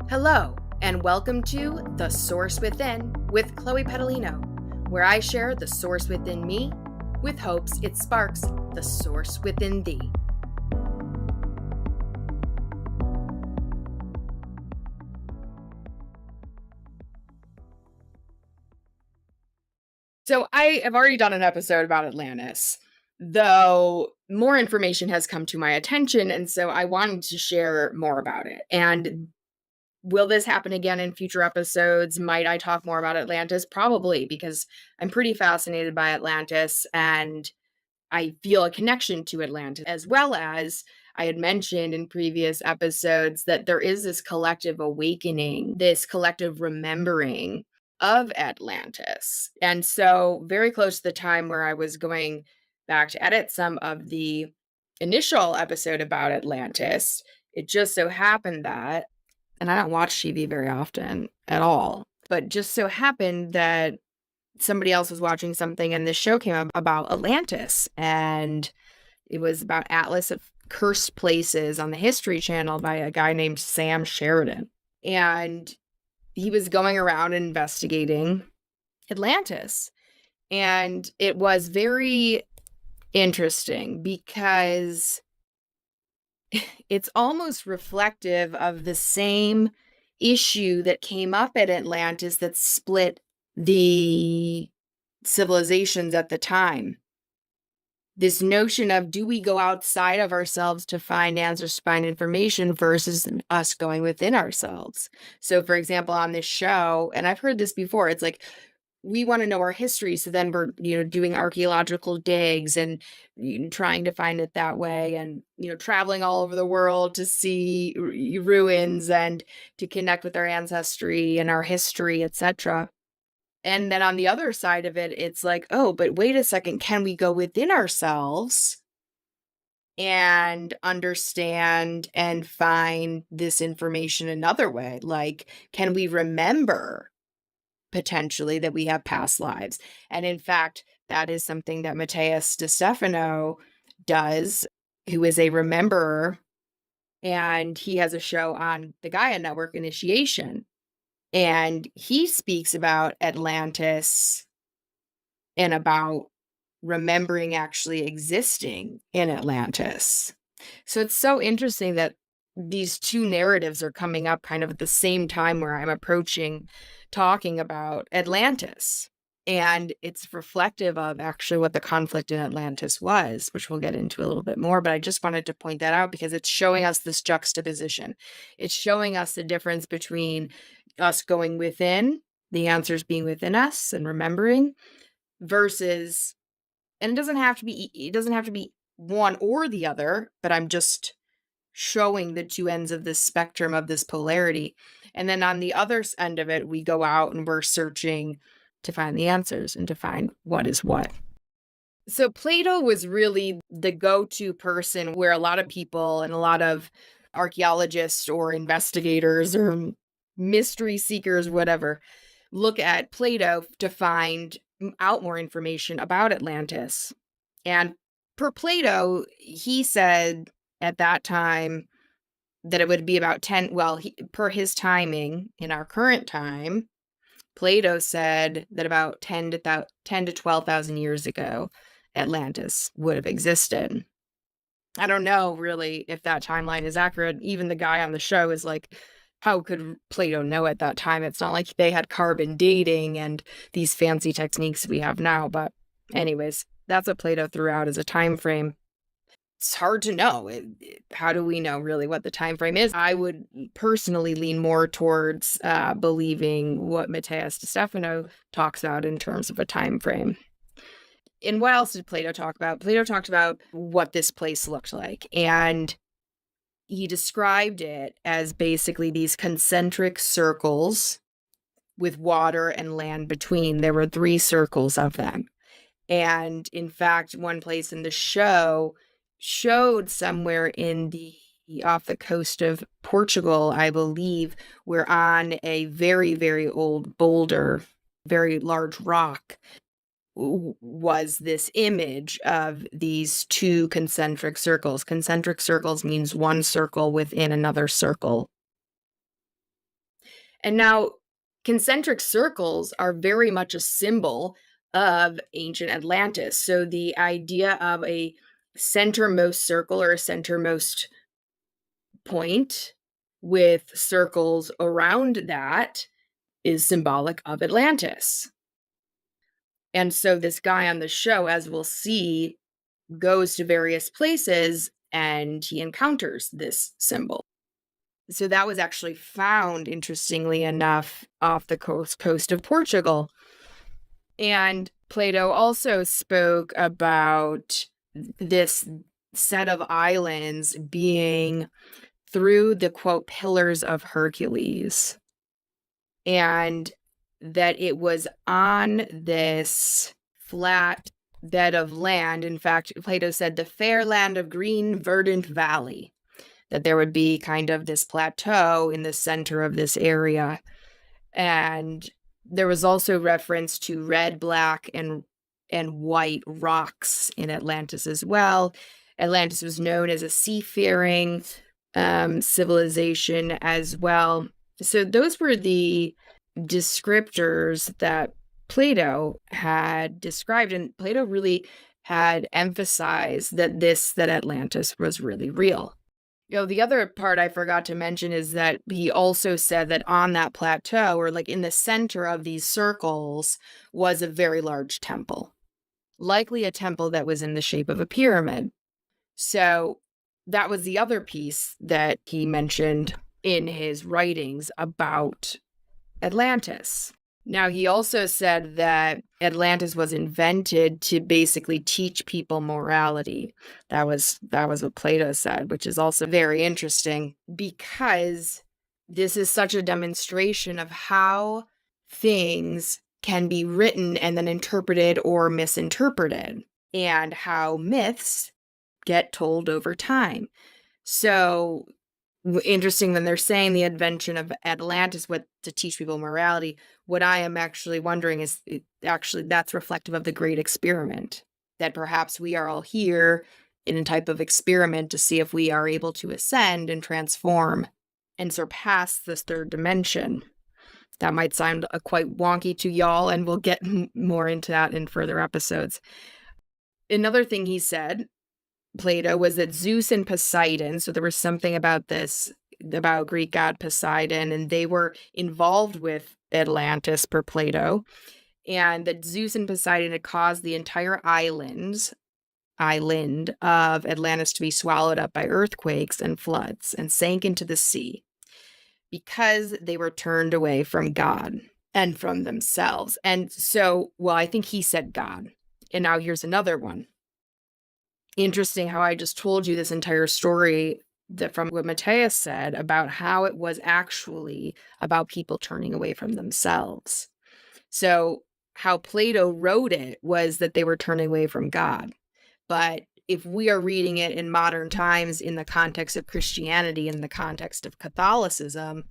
Hello, and welcome to The Source Within with Chloe Pedalino, where I share the source within me with hopes it sparks the source within thee. So I have already done an episode about Atlantis, though more information has come to my attention, and so I wanted to share more about it. And will this happen again in future episodes? Might I talk more about Atlantis? Probably, because I'm pretty fascinated by Atlantis and I feel a connection to Atlantis, as well as I had mentioned in previous episodes that there is this collective awakening, this collective remembering of Atlantis. And so, very close to the time where I was going back to edit some of the initial episode about Atlantis, it just so happened that, and I don't watch TV very often at all, but just so happened that somebody else was watching something and this show came up about Atlantis, and it was about Atlas of Cursed Places on the History Channel by a guy named Sam Sheridan. And he was going around investigating Atlantis. And it was very interesting because it's almost reflective of the same issue that came up at Atlantis that split the civilizations at the time. This notion of, do we go outside of ourselves to find answers, to find information, versus us going within ourselves? So, for example, on this show, and I've heard this before, it's like, we want to know our history, so then we're, doing archaeological digs and trying to find it that way, and, traveling all over the world to see ruins and to connect with our ancestry and our history, etc. And then on the other side of it, it's like, oh, but wait a second, can we go within ourselves and understand and find this information another way? Like, can we remember potentially that we have past lives? And in fact, that is something that Matthias DeStefano does, who is a rememberer, and he has a show on the Gaia Network, Initiation. And he speaks about Atlantis and about remembering actually existing in Atlantis. So it's so interesting that these two narratives are coming up kind of at the same time where I'm approaching talking about Atlantis. And it's reflective of actually what the conflict in Atlantis was, which we'll get into a little bit more. But I just wanted to point that out because it's showing us this juxtaposition. It's showing us the difference between us going within, the answers being within us and remembering, versus, and it doesn't have to be one or the other, but I'm just showing the two ends of this spectrum of this polarity. And then on the other end of it, we go out and we're searching to find the answers and to find what is what. So Plato was really the go-to person where a lot of people and a lot of archaeologists or investigators or mystery seekers, whatever, look at Plato to find out more information about Atlantis. And per Plato, he said at that time that it would be about 10, per his timing in our current time, Plato said that about 10 to 12,000 years ago, Atlantis would have existed. I don't know really if that timeline is accurate. Even the guy on the show is like, how could Plato know at that time? It's not like they had carbon dating and these fancy techniques we have now. But anyways, that's what Plato threw out as a time frame. It's hard to know. How do we know really what the time frame is? I would personally lean more towards believing what Matthias DeStefano talks about in terms of a time frame. And what else did Plato talk about? Plato talked about what this place looked like, and he described it as basically these concentric circles with water and land between. There were 3 circles of them. And in fact, one place in the show showed somewhere in off the coast of Portugal, I believe, we're on a very, very old boulder, very large rock, was this image of these 2 concentric circles. Concentric circles means one circle within another circle. And now concentric circles are very much a symbol of ancient Atlantis. So the idea of a centermost circle or a centermost point with circles around that is symbolic of Atlantis. And so this guy on the show, as we'll see, goes to various places and he encounters this symbol. So that was actually found, interestingly enough, off the coast of Portugal. And Plato also spoke about this set of islands being through the, quote, pillars of Hercules. And that it was on this flat bed of land. In fact, Plato said the fair land of green, verdant valley, that there would be kind of this plateau in the center of this area. And there was also reference to red, black, and white rocks in Atlantis as well. Atlantis was known as a seafaring civilization as well. So those were the descriptors that Plato had described, and Plato really had emphasized that Atlantis was really real. The other part I forgot to mention is that he also said that on that plateau, or like in the center of these circles, was a very large temple, likely a temple that was in the shape of a pyramid. So that was the other piece that he mentioned in his writings about Atlantis. Now, he also said that Atlantis was invented to basically teach people morality. That was what Plato said, which is also very interesting because this is such a demonstration of how things can be written and then interpreted or misinterpreted, and how myths get told over time. So interesting when they're saying the invention of Atlantis to teach people morality. What I am actually wondering is that's reflective of the Great Experiment, that perhaps we are all here in a type of experiment to see if we are able to ascend and transform and surpass this third dimension. That might sound quite wonky to y'all, and we'll get more into that in further episodes. Another thing he said, Plato, was that Zeus and Poseidon, so there was something about this, about Greek god Poseidon, and they were involved with Atlantis per Plato, and that Zeus and Poseidon had caused the entire island of Atlantis to be swallowed up by earthquakes and floods and sank into the sea because they were turned away from God and from themselves. And so, well, I think he said God. And now here's another one. Interesting how I just told you this entire story from what Matthias said about how it was actually about people turning away from themselves. So how Plato wrote it was that they were turning away from God. But if we are reading it in modern times in the context of Christianity, in the context of Catholicism,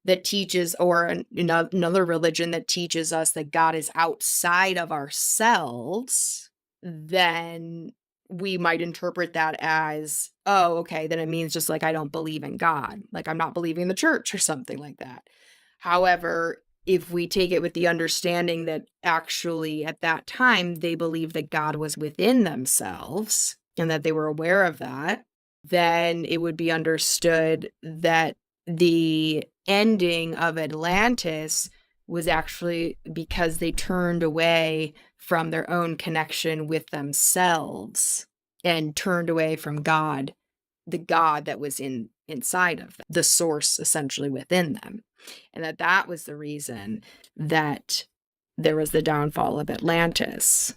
that teaches, or another religion that teaches us that God is outside of ourselves, then we might interpret that as, oh, okay, then it means just like I don't believe in God, like I'm not believing in the church or something like that. However, if we take it with the understanding that actually at that time they believed that God was within themselves and that they were aware of that, then it would be understood that the ending of Atlantis was actually because they turned away from their own connection with themselves and turned away from God, the God that was inside of them, the source essentially within them. And that was the reason that there was the downfall of Atlantis.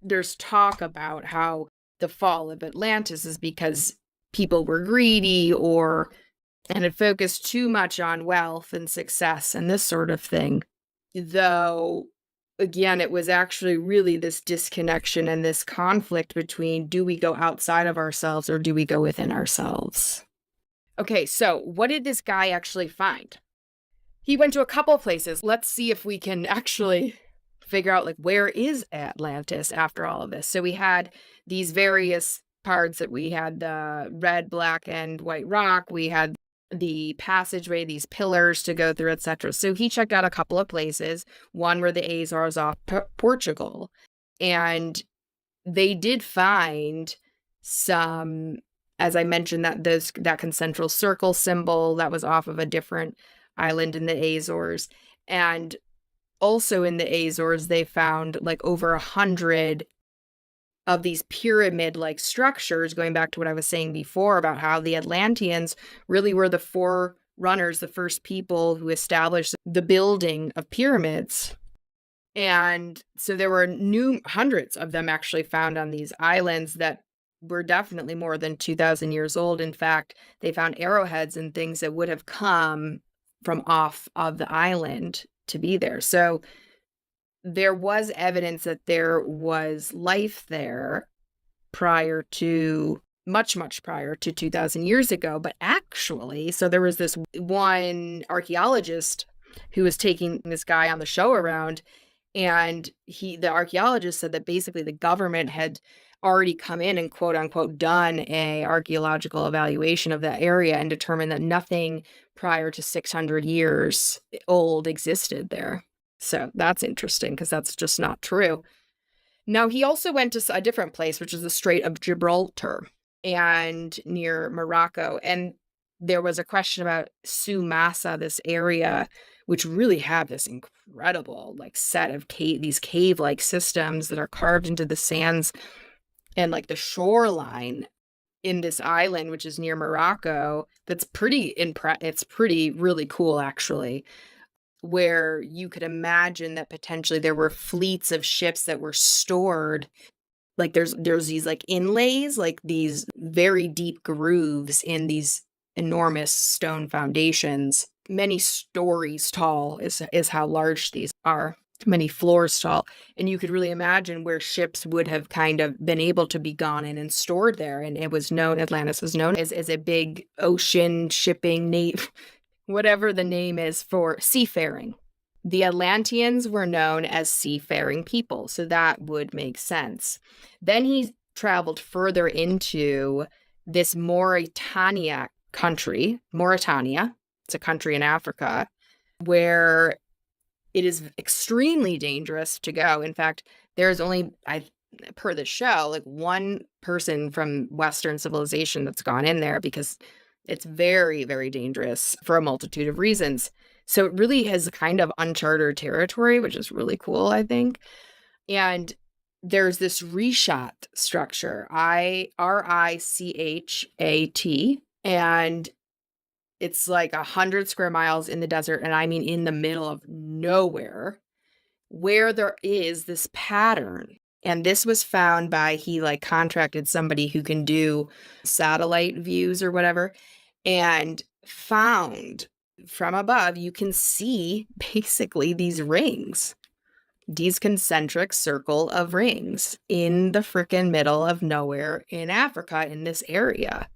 There's talk about how the fall of Atlantis is because people were greedy and had focused too much on wealth and success and this sort of thing. Though, again, it was actually really this disconnection and this conflict between, do we go outside of ourselves or do we go within ourselves? Okay, so what did this guy actually find? He went to a couple places. Let's see if we can actually figure out, like, where is Atlantis after all of this? So we had these various parts that we had the red, black, and white rock. We had the passageway, these pillars to go through, etc. So he checked out a couple of places. One were the Azores off Portugal. And they did find some, as I mentioned, that concentric circle symbol that was off of a different island in the Azores. And also in the Azores, they found like over 100 of these pyramid-like structures, going back to what I was saying before about how the Atlanteans really were the forerunners, the first people who established the building of pyramids. And so there were hundreds of them actually found on these islands that were definitely more than 2,000 years old. In fact, they found arrowheads and things that would have come from off of the island to be there. So there was evidence that there was life there prior to, much prior to 2,000 years ago. But actually, so there was this one archaeologist who was taking this guy on the show around, and the archaeologist said that basically the government had already come in and quote unquote done a archaeological evaluation of that area and determined that nothing prior to 600 years old existed there. So that's interesting because that's just not true. Now, he also went to a different place, which is the Strait of Gibraltar and near Morocco. And there was a question about Sumasa, this area, which really have this incredible like set of these cave-like systems that are carved into the sands and like the shoreline in this island, which is near Morocco. That's it's pretty really cool, actually, where you could imagine that potentially there were fleets of ships that were stored. Like there's these like inlays, like these very deep grooves in these enormous stone foundations, many stories tall is how large these are, many floors tall. And you could really imagine where ships would have kind of been able to be gone in and stored there. And Atlantis was known as a big ocean shipping whatever the name is for seafaring. The Atlanteans were known as seafaring people, so that would make sense. Then he traveled further into this Mauritania country. Mauritania, it's a country in Africa, where it is extremely dangerous to go. In fact, there's only, per the show, like one person from Western civilization that's gone in there because it's very, very dangerous for a multitude of reasons. So it really has kind of uncharted territory, which is really cool, I think. And there's this Rishat structure, Rishat, and it's like 100 square miles in the desert, and I mean in the middle of nowhere, where there is this pattern. And this was found he like contracted somebody who can do satellite views or whatever, and found from above, you can see basically these rings, these concentric circle of rings in the freaking middle of nowhere in Africa in this area.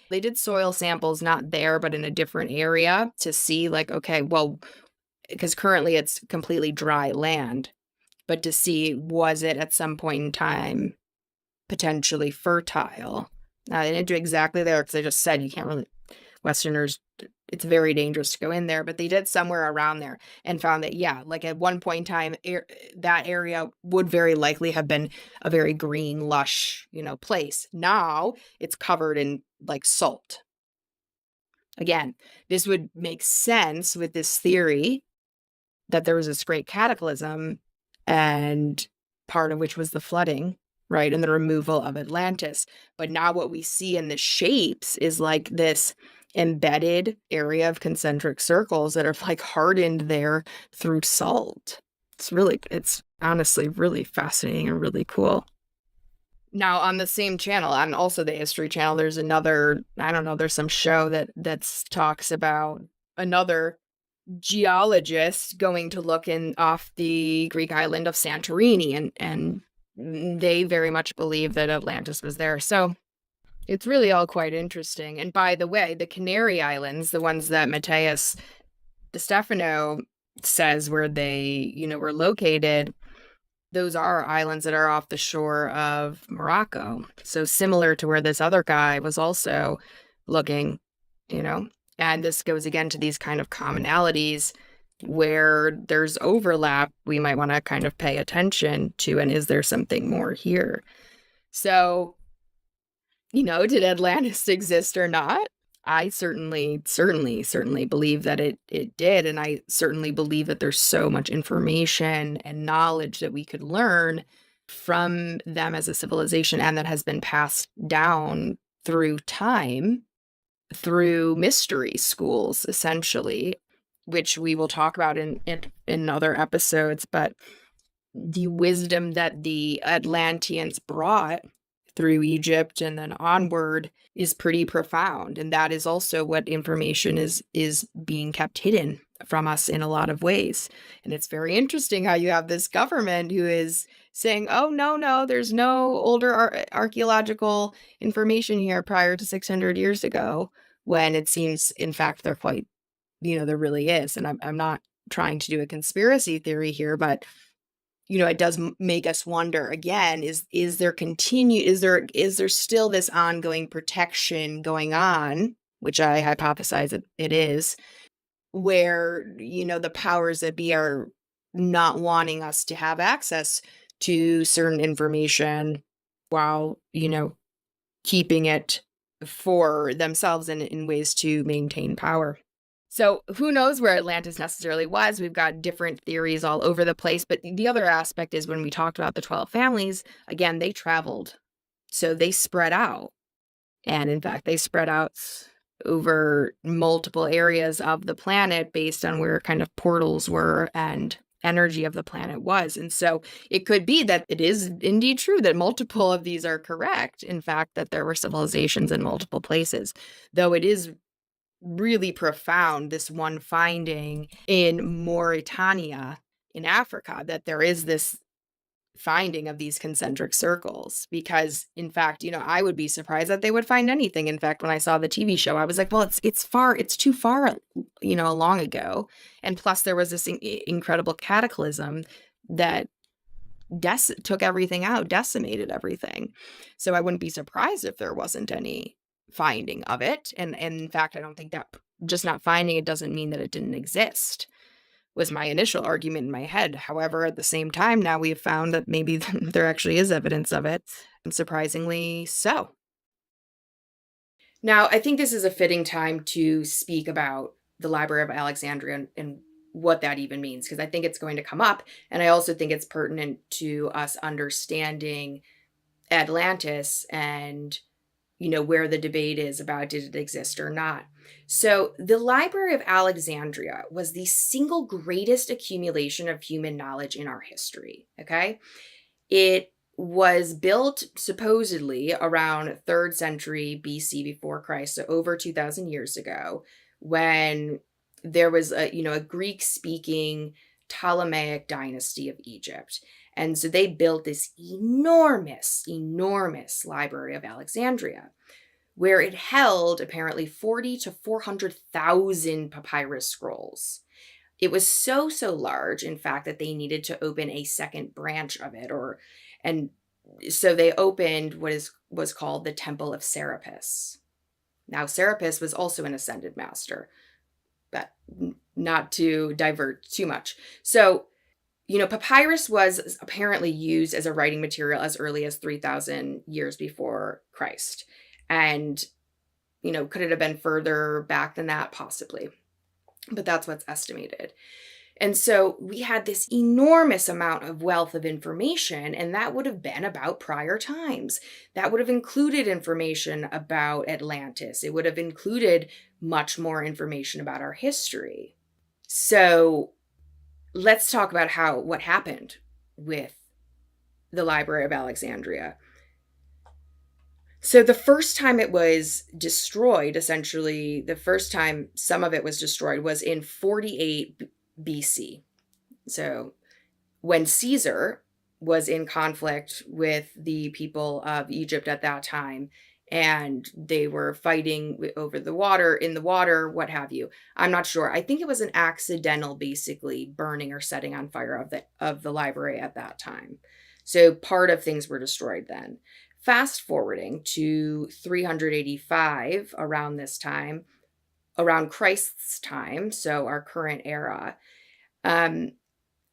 They did soil samples, not there, but in a different area to see like, okay, well, because currently it's completely dry land, but to see, was it at some point in time potentially fertile? They didn't do exactly there because I just said you can't really, Westerners, it's very dangerous to go in there, but they did somewhere around there and found that, yeah, like at one point in time, that area would very likely have been a very green, lush, place. Now it's covered in like salt. Again, this would make sense with this theory that there was this great cataclysm, and part of which was the flooding, right, and the removal of Atlantis. But now what we see in the shapes is like this embedded area of concentric circles that are like hardened there through salt. It's honestly really fascinating and really cool. Now on the same channel, and also the History Channel, there's another, I don't know, there's some show that talks about another geologist going to look off the Greek island of Santorini, and they very much believe that Atlantis was there. So it's really all quite interesting. And by the way, the Canary Islands, the ones that Matthias De Stefano says where they, were located, those are islands that are off the shore of Morocco. So similar to where this other guy was also looking, And this goes again to these kind of commonalities where there's overlap we might want to kind of pay attention to. And is there something more here? So, did Atlantis exist or not? I certainly believe that it did. And I certainly believe that there's so much information and knowledge that we could learn from them as a civilization, and that has been passed down through time, through mystery schools, essentially, which we will talk about in other episodes. But the wisdom that the Atlanteans brought through Egypt and then onward is pretty profound. And that is also what information is being kept hidden from us in a lot of ways. And it's very interesting how you have this government who is saying, oh, no, there's no older archaeological information here prior to 600 years ago, when it seems, in fact, they're quite, there really is. And I'm not trying to do a conspiracy theory here, but it does make us wonder again, is there still this ongoing protection going on, which I hypothesize it is, where, the powers that be are not wanting us to have access to certain information while, keeping it for themselves and in ways to maintain power. So who knows where Atlantis necessarily was? We've got different theories all over the place. But the other aspect is, when we talked about the 12 families, again, they traveled. So they spread out. And in fact, they spread out over multiple areas of the planet based on where kind of portals were and energy of the planet was. And so it could be that it is indeed true that multiple of these are correct. In fact, that there were civilizations in multiple places, though it is really profound, this one finding in Mauritania in Africa, that there is this finding of these concentric circles. Because in fact, I would be surprised that they would find anything. In fact, when I saw the TV show, I was like, well, it's too far, long ago. And plus there was this incredible cataclysm that took everything out, decimated everything. So I wouldn't be surprised if there wasn't any finding of it. And in fact, I don't think that just not finding it doesn't mean that it didn't exist, was my initial argument in my head. However, at the same time, now we have found that maybe there actually is evidence of it, and surprisingly so. Now, I think this is a fitting time to speak about the Library of Alexandria and what that even means, because I think it's going to come up. And I also think it's pertinent to us understanding Atlantis and where the debate is about, did it exist or not. So the Library of Alexandria was the single greatest accumulation of human knowledge in our history, okay? It was built supposedly around 3rd century BC before Christ, so over 2,000 years ago, when there was a Greek-speaking Ptolemaic dynasty of Egypt. And so they built this enormous Library of Alexandria, where it held apparently 40 to 400,000 papyrus scrolls. It was so large, in fact, that they needed to open a second branch of it, and so they opened what was called the Temple of Serapis. Now, Serapis was also an ascended master, but not to divert too much. So, papyrus was apparently used as a writing material as early as 3,000 years before Christ. And, could it have been further back than that? Possibly. But that's what's estimated. And so we had this enormous amount of wealth of information, and that would have been about prior times. That would have included information about Atlantis. It would have included much more information about our history. So let's talk about what happened with the Library of Alexandria. So the first time it was destroyed, essentially, the first time some of it was destroyed was in 48 BC. So when Caesar was in conflict with the people of Egypt at that time, and they were fighting over in the water, what have you. I'm not sure. I think it was an accidental, basically, burning or setting on fire of the library at that time. So part of things were destroyed then. Fast forwarding to 385, around this time, around Christ's time, so our current era, um,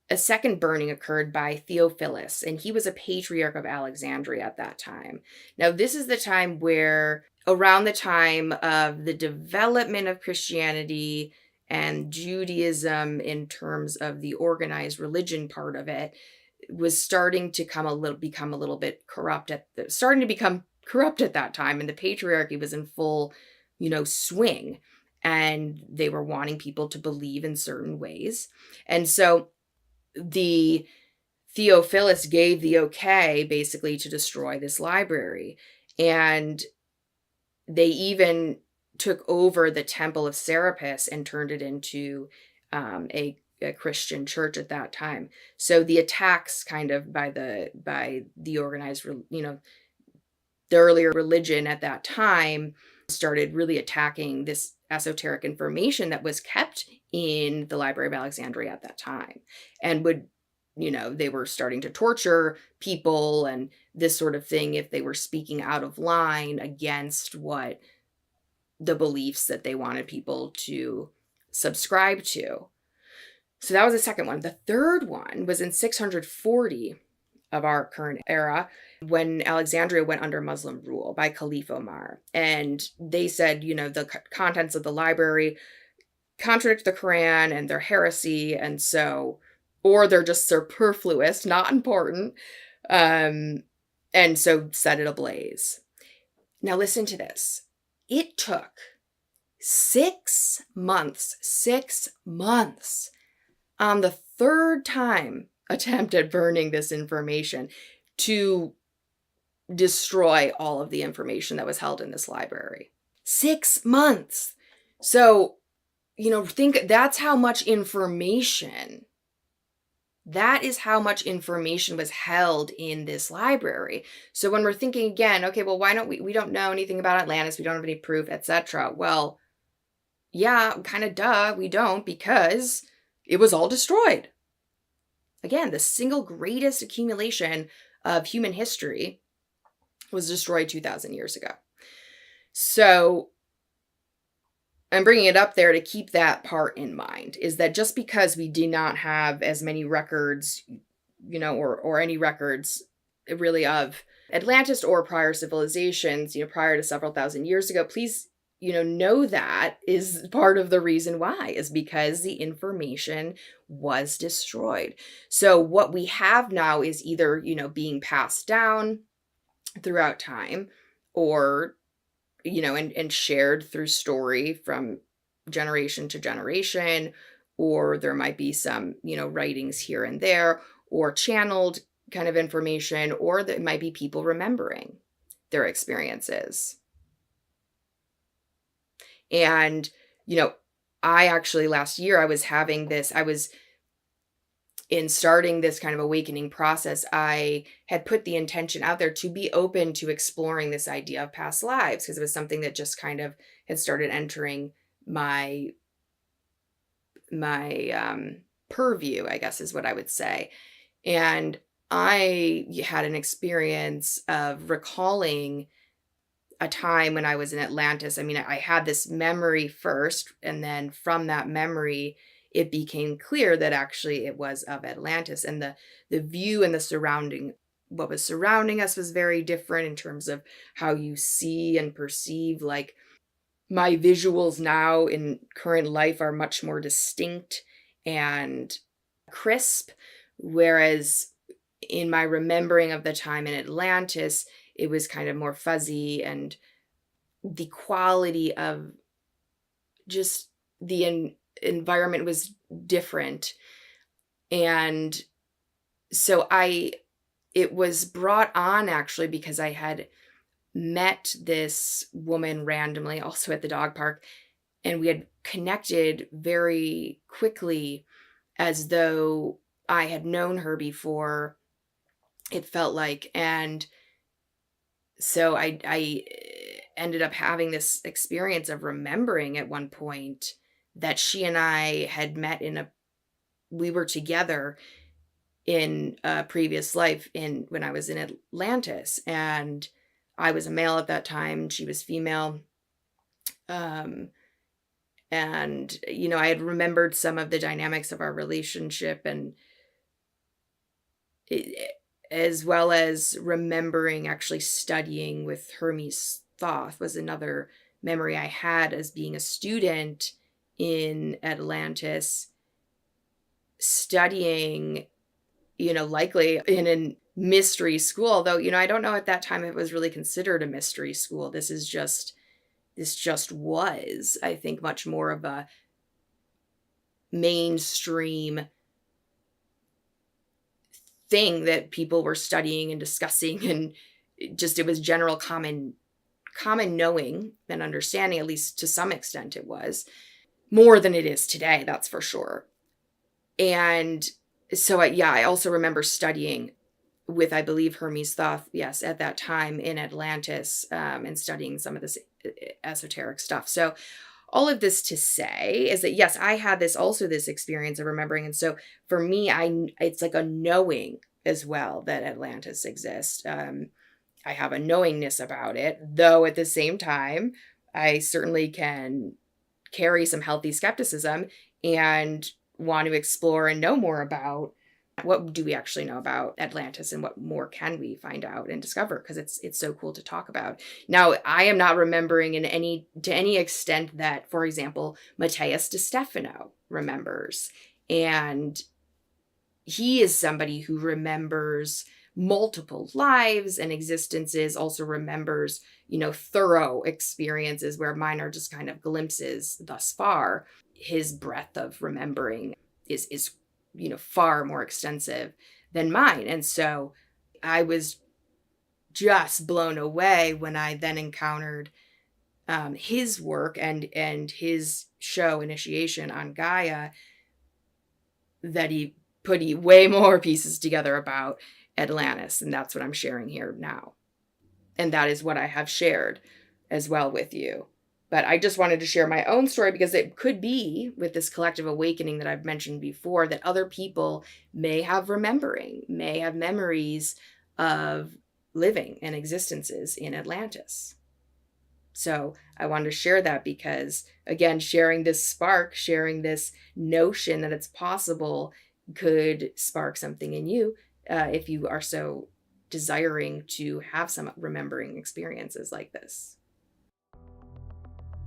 a second burning occurred by Theophilus, and he was a patriarch of Alexandria at that time. Now, this is the time where, around the time of the development of Christianity and Judaism in terms of the organized religion part of it, was starting to become a little bit corrupt starting to become corrupt at that time, and the patriarchy was in full, swing, and they were wanting people to believe in certain ways. And so the Theophilus gave the okay basically to destroy this library. And they even took over the temple of Serapis and turned it into a Christian church at that time. So the attacks kind of by the organized, the earlier religion at that time started really attacking this esoteric information that was kept in the Library of Alexandria at that time, and they were starting to torture people and this sort of thing if they were speaking out of line against what the beliefs that they wanted people to subscribe to. So that was the second one. The third one was in 640 of our current era, when Alexandria went under Muslim rule by Caliph Omar. And they said, the contents of the library contradict the Quran and they're heresy, and so, or they're just superfluous, not important, and so set it ablaze. Now listen to this. It took 6 months on the third time attempt at burning this information to destroy all of the information that was held in this library. 6 months. So, think that's how much information, that is how much information was held in this library. So when we're thinking again, okay, well, why don't we don't know anything about Atlantis, we don't have any proof, etc. Well, yeah, kind of duh, we don't, because it was all destroyed. Again, the single greatest accumulation of human history was destroyed 2,000 years ago. So I'm bringing it up there to keep that part in mind, is that just because we do not have as many records, or any records really of Atlantis or prior civilizations, prior to several thousand years ago, please, know that is part of the reason why, is because the information was destroyed. So what we have now is either, being passed down throughout time, or and shared through story from generation to generation, or there might be some, writings here and there, or channeled kind of information, or there might be people remembering their experiences. And, I actually last year, I was in starting this kind of awakening process, I had put the intention out there to be open to exploring this idea of past lives, because it was something that just kind of had started entering my purview, I guess is what I would say. And I had an experience of recalling a time when I was in Atlantis. I mean, I had this memory first, and then from that memory, it became clear that actually it was of Atlantis, and the view and what was surrounding us was very different in terms of how you see and perceive. Like, my visuals now in current life are much more distinct and crisp, whereas in my remembering of the time in Atlantis, it was kind of more fuzzy, and the quality of just the environment was different. And so it was brought on actually because I had met this woman randomly also at the dog park, and we had connected very quickly as though I had known her before, it felt like. And so I ended up having this experience of remembering at one point that she and I had met we were together in a previous life when I was in Atlantis, and I was a male at that time, she was female. And, I had remembered some of the dynamics of our relationship, and it, as well as remembering actually studying with Hermes Thoth was another memory I had as being a student in Atlantis, studying, likely in a mystery school, though, I don't know at that time it was really considered a mystery school. This just was, I think, much more of a mainstream thing that people were studying and discussing, and it was general common knowing and understanding, at least to some extent it was, more than it is today, that's for sure. And so I also remember studying with, I believe, Hermes Thoth, yes, at that time in Atlantis, and studying some of this esoteric stuff. So all of this to say is that, yes, I had this experience of remembering. And so for me, it's like a knowing as well that Atlantis exists. I have a knowingness about it, though at the same time, I certainly can carry some healthy skepticism and want to explore and know more about what do we actually know about Atlantis, and what more can we find out and discover, because it's so cool to talk about. Now, I am not remembering to any extent that, for example, Matthias de Stefano remembers. And he is somebody who remembers multiple lives and existences, also remembers, thorough experiences, where mine are just kind of glimpses thus far. His breadth of remembering is far more extensive than mine. And so I was just blown away when I then encountered his work and his show Initiation on Gaia, that he put way more pieces together about Atlantis. And that's what I'm sharing here now. And that is what I have shared as well with you. But I just wanted to share my own story, because it could be, with this collective awakening that I've mentioned before, that other people may have memories of living and existences in Atlantis. So I wanted to share that because, again, sharing this spark, sharing this notion that it's possible could spark something in you, if you are so desiring to have some remembering experiences like this.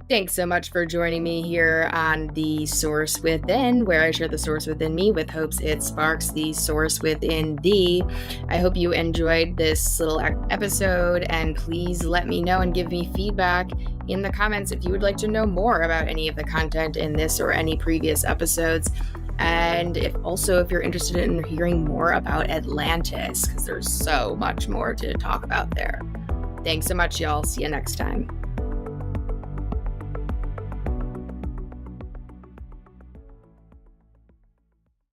Thanks so much for joining me here on The Source Within, where I share the source within me with hopes it sparks the source within thee. I hope you enjoyed this little episode, and please let me know and give me feedback in the comments if you would like to know more about any of the content in this or any previous episodes. And if you're interested in hearing more about Atlantis, because there's so much more to talk about there. Thanks so much, y'all. See you next time.